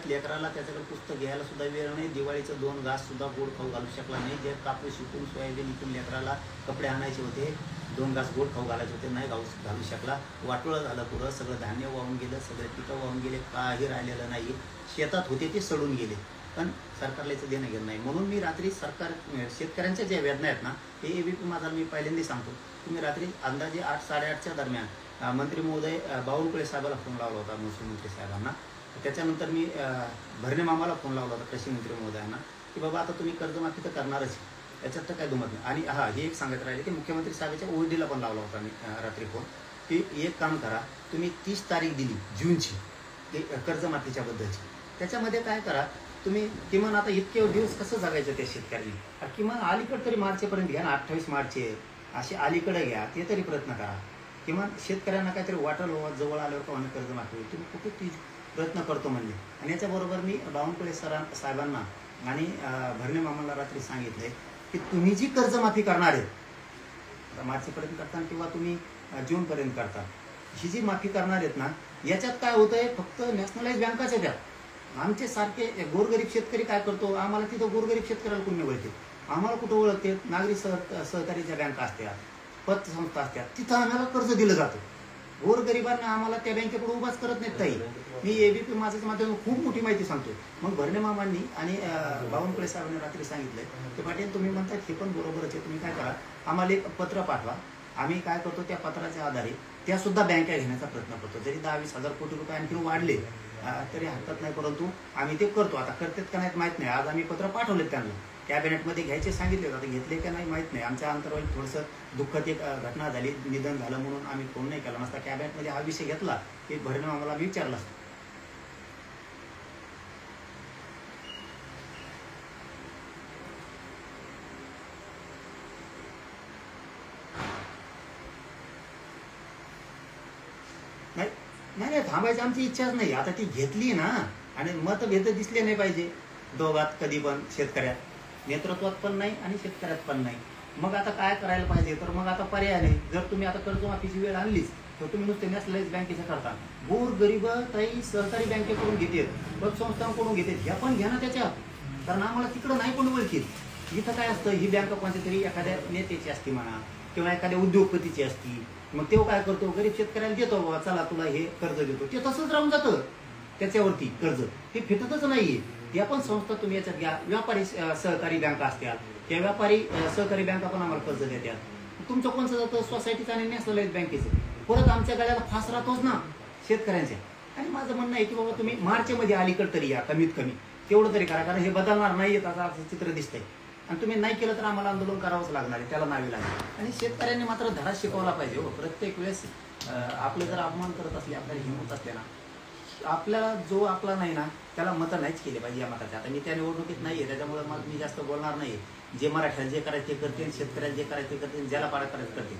त्यात लेकराला त्याच्याकडे पुस्तक घ्यायला सुद्धा वेळ नाही, दिवाळीचं 2 घास सुद्धा गोड खाऊ घालू शकला नाही. जे कापूस शिकून सोयाबीन इथून लेकराला कपडे आणायचे होते, 2 घास गोड खाऊ घालायचे होते, नाही घालू शकला. वाटोळं झालं पुरं, सगळं धान्य वाहून गेलं, सगळे पिकं वाहून गेले, काही राहिलेलं नाही. शेतात होते ते सडून गेले, पण सरकारला याचं देणं घेणं नाही. म्हणून मी रात्री शेतकऱ्यांच्या ज्या वेदना आहेत ना, हे ABP माझा मी पहिल्यांदा सांगतो. तुम्ही रात्री अंदाजे 8-8:30च्या दरम्यान मंत्री महोदय बावनकुळे साहेबाला फोन लावला होता, महसूल मंत्री साहेबांना. त्याच्यानंतर मी भरणे मामाला फोन लावला होता, कृषी मंत्री महोदयांना, की बाबा आता तुम्ही कर्जमाफी तर करणारच, याच्यात तर काय दुमत नाही. आणि हा हे एक सांगत राहिले की मुख्यमंत्री साहेबाच्या OEDला पण लावला होता मी रात्री फोन, की एक काम करा, तुम्ही 30 तारीख दिली जूनची ते कर्जमाफीच्या बद्दलची, त्याच्यामध्ये काय करा तुम्ही, किमान आता इतके दिवस कसं जगायचं त्या शेतकऱ्यांनी, किमान अलीकडे तरी मार्चपर्यंत घ्या ना, 28 मार्च असे अलीकडे घ्या, ते तरी प्रयत्न करा. किमान शेतकऱ्यांना काहीतरी वाटलं जवळ आल्यावर का म्हणून कर्जमाफी होईल, तुम्ही कुठे ती प्रयत्न करतो म्हणजे. आणि याच्याबरोबर मी बावनकुळे साहेबांना आणि भरणे मामाला रात्री सांगितले की तुम्ही जी कर्जमाफी करणार आहे मार्चपर्यंत करता किंवा तुम्ही जूनपर्यंत करता, ही जी माफी करणार आहेत ना, याच्यात काय होतंय, फक्त नॅशनलाइज बँकाच्या द्या. आमचे सारखे गोरगरीब शेतकरी काय करतो, आम्हाला तिथं गोरगरीब शेतकऱ्याला कोणी ओळखते, आम्हाला कुठं ओळखते, नागरी सहकारीच्या बँका असतात, पतसंस्था असतात, तिथं आम्हाला कर्ज दिलं जातं. गोरगरिबांना आम्हाला त्या बँकेकडे उभाच करत नाहीत ताई. मी ABP माझ्याच माध्यमातून खूप मोठी माहिती सांगतो. मग भरणे मामांनी आणि बावनकुळे साहेबांनी रात्री सांगितलंय की पाटील तुम्ही म्हणतात हे पण बरोबरच आहे, तुम्ही काय करा, आम्हाला एक पत्र पाठवा, आम्ही काय करतो त्या पत्राच्या आधारे त्या सुद्धा बँका घेण्याचा प्रयत्न करतो. जरी 10-20 हजार कोटी रुपये आणखी वाढले तरी हरकत नाही, परंतु आम्ही ते करतो. आता करतात का नाहीत माहीत नाही, आज आम्ही पत्र पाठवले त्यांना, कॅबिनेटमध्ये घ्यायचे सांगितले, आता घेतले का नाही माहीत नाही. आमच्या अंतर्वाली थोडंसं दुःखद एक घटना झाली, निधन झालं म्हणून आम्ही फोन नाही केला, नसता कॅबिनेटमध्ये हा विषय घेतला की भरणे आम्हाला विचारला असतो. नाही थांबायची आमची इच्छाच नाही. आता ती घेतली ना, आणि मतभेद दिसले नाही पाहिजे दोघात कधी पण, शेतकऱ्यात नेतृत्वात पण नाही आणि शेतकऱ्यात पण नाही. मग आता काय करायला पाहिजे, तर मग आता पर्याय नाही. जर तुम्ही आता कर्जमाफीची वेळ आणलीच तर तुम्ही नुसते नॅशनलाइज बँकेचं करता, गोर गरीब ताई सहकारी बँकेकडून घेते, पतसंस्थांकडून घेते, ह्या पण घ्या ना त्याच्यात, कारण आम्हाला तिकडं नाही पण ओळखीत. इथं काय असतं, ही बँक कोणत्या तरी एखाद्या नेत्याची असती म्हणा, किंवा एखाद्या उद्योगपतीची असती, मग तेव्हा काय करतो, गरीब शेतकऱ्याला देतो, बाबा चला तुला हे कर्ज देतो, ते तसंच राहून जातं त्याच्यावरती कर्ज, ते फिटतच नाहीये. या पण संस्था तुम्ही याच्यात घ्या. व्यापारी सहकारी बँका असतात, त्या व्यापारी सहकारी बँका पण आम्हाला कर्ज देतात. तुमचं कोणचं जातं, सोसायटीचं आणि नॅशनलाइज बँकेचं, परत आमच्या गळ्याला फास राहतोच ना शेतकऱ्यांच्या. आणि माझं म्हणणं आहे की बाबा तुम्ही मार्चमध्ये अलीकडे तरी या, कमीत कमी तेवढं तरी करा, कारण हे बदलणार नाही असं चित्र दिसतंय. आणि तुम्ही नाही केलं तर आम्हाला आंदोलन करावंच लागणार आहे, त्याला नावे लागेल. आणि शेतकऱ्यांनी मात्र धडा शिकवला पाहिजे हो. प्रत्येक वेळेस आपलं जर अपमान करत असले, आपल्याला हिंमत असले ना, आपल्याला जो आपला नाही ना त्याला मतं नाहीच केले पाहिजे या मताच्या. आता मी त्या निवडणुकीत नाहीये, त्याच्यामुळे मग मी जास्त बोलणार नाही. जे मराठ्याला जे करायचे ते करते, शेतकऱ्याला जे करायचे ते करते, ज्याला पाडा करायचं करते.